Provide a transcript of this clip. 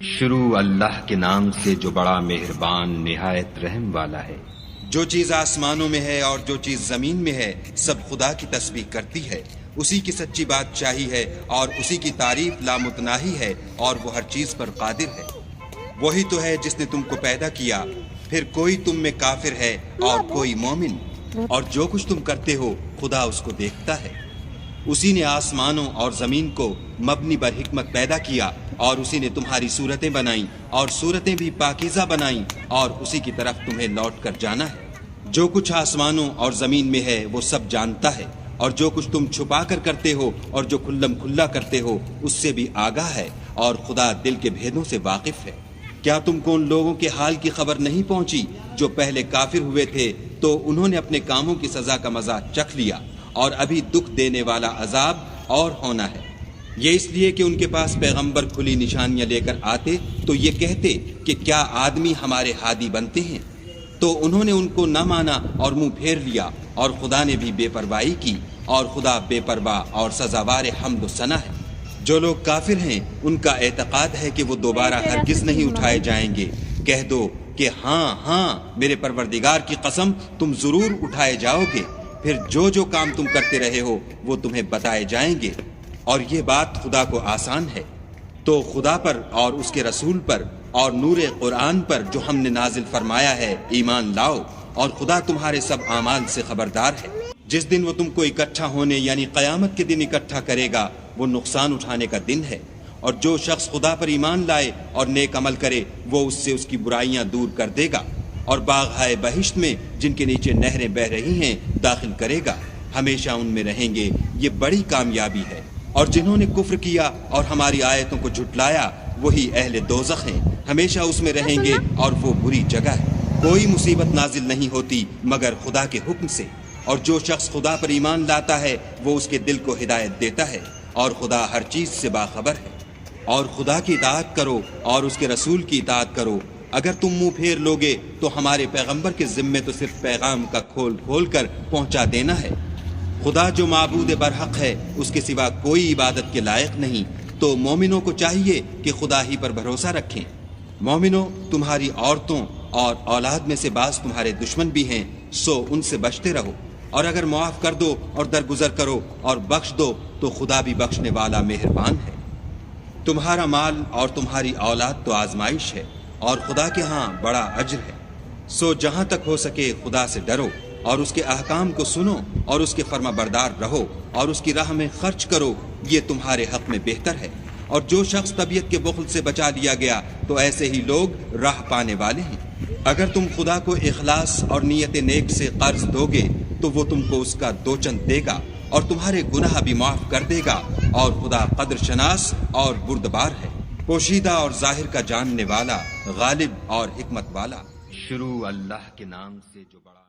شروع اللہ کے نام سے جو بڑا مہربان نہایت رحم والا ہے۔ جو چیز آسمانوں میں ہے اور جو چیز زمین میں ہے سب خدا کی تسبیح کرتی ہے، اسی کی سچی بادشاہی ہے اور اسی کی تعریف لامتناہی ہے اور وہ ہر چیز پر قادر ہے۔ وہی تو ہے جس نے تم کو پیدا کیا، پھر کوئی تم میں کافر ہے اور کوئی مومن، اور جو کچھ تم کرتے ہو خدا اس کو دیکھتا ہے۔ اسی نے آسمانوں اور زمین کو مبنی بر حکمت پیدا کیا اور اسی نے تمہاری صورتیں بنائیں اور صورتیں بھی پاکیزہ بنائیں اور اسی کی طرف تمہیں لوٹ کر جانا ہے۔ جو کچھ آسمانوں اور زمین میں ہے وہ سب جانتا ہے، اور جو کچھ تم چھپا کر کرتے ہو اور جو کھلم کھلا کرتے ہو اس سے بھی آگاہ ہے، اور خدا دل کے بھیدوں سے واقف ہے۔ کیا تم کو ان لوگوں کے حال کی خبر نہیں پہنچی جو پہلے کافر ہوئے تھے تو انہوں نے اپنے کاموں کی سزا کا مزہ چکھ لیا، اور ابھی دکھ دینے والا عذاب اور ہونا ہے۔ یہ اس لیے کہ ان کے پاس پیغمبر کھلی نشانیاں لے کر آتے تو یہ کہتے کہ کیا آدمی ہمارے ہادی بنتے ہیں، تو انہوں نے ان کو نہ مانا اور منہ پھیر لیا، اور خدا نے بھی بے پرواہی کی، اور خدا بے پرواہ اور سزاوار حمد و ثنا ہے۔ جو لوگ کافر ہیں ان کا اعتقاد ہے کہ وہ دوبارہ ہرگز نہیں اٹھائے جائیں گے۔ کہہ دو کہ ہاں ہاں میرے پروردگار کی قسم تم ضرور اٹھائے جاؤ گے، پھر جو جو کام تم کرتے رہے ہو وہ تمہیں بتائے جائیں گے، اور یہ بات خدا کو آسان ہے۔ تو خدا پر اور اس کے رسول پر اور نور قرآن پر جو ہم نے نازل فرمایا ہے ایمان لاؤ، اور خدا تمہارے سب اعمال سے خبردار ہے۔ جس دن وہ تم کو اکٹھا ہونے یعنی قیامت کے دن اکٹھا کرے گا وہ نقصان اٹھانے کا دن ہے، اور جو شخص خدا پر ایمان لائے اور نیک عمل کرے وہ اس سے اس کی برائیاں دور کر دے گا، اور باغ ہائے بہشت میں جن کے نیچے نہریں بہہ رہی ہیں داخل کرے گا، ہمیشہ ان میں رہیں گے۔ یہ بڑی کامیابی ہے۔ اور جنہوں نے کفر کیا اور ہماری آیتوں کو جھٹلایا وہی اہل دوزخ ہیں، ہمیشہ اس میں رہیں گے، اور وہ بری جگہ ہے۔ کوئی مصیبت نازل نہیں ہوتی مگر خدا کے حکم سے، اور جو شخص خدا پر ایمان لاتا ہے وہ اس کے دل کو ہدایت دیتا ہے، اور خدا ہر چیز سے باخبر ہے۔ اور خدا کی اطاعت کرو اور اس کے رسول کی اطاعت کرو۔ اگر تم منہ پھیر لوگے تو ہمارے پیغمبر کے ذمے تو صرف پیغام کا کھول کھول کر پہنچا دینا ہے۔ خدا جو معبود برحق ہے اس کے سوا کوئی عبادت کے لائق نہیں، تو مومنوں کو چاہیے کہ خدا ہی پر بھروسہ رکھیں۔ مومنوں، تمہاری عورتوں اور اولاد میں سے بعض تمہارے دشمن بھی ہیں، سو ان سے بچتے رہو، اور اگر معاف کر دو اور درگزر کرو اور بخش دو تو خدا بھی بخشنے والا مہربان ہے۔ تمہارا مال اور تمہاری اولاد تو آزمائش ہے، اور خدا کے ہاں بڑا اجر ہے۔ سو جہاں تک ہو سکے خدا سے ڈرو اور اس کے احکام کو سنو اور اس کے فرما بردار رہو اور اس کی راہ میں خرچ کرو، یہ تمہارے حق میں بہتر ہے۔ اور جو شخص طبیعت کے بخل سے بچا لیا گیا تو ایسے ہی لوگ راہ پانے والے ہیں۔ اگر تم خدا کو اخلاص اور نیت نیک سے قرض دو گے تو وہ تم کو اس کا دو چند دے گا اور تمہارے گناہ بھی معاف کر دے گا، اور خدا قدر شناس اور بردبار ہے، پوشیدہ اور ظاہر کا جاننے والا، غالب اور حکمت والا۔ شروع اللہ کے نام سے جو بڑا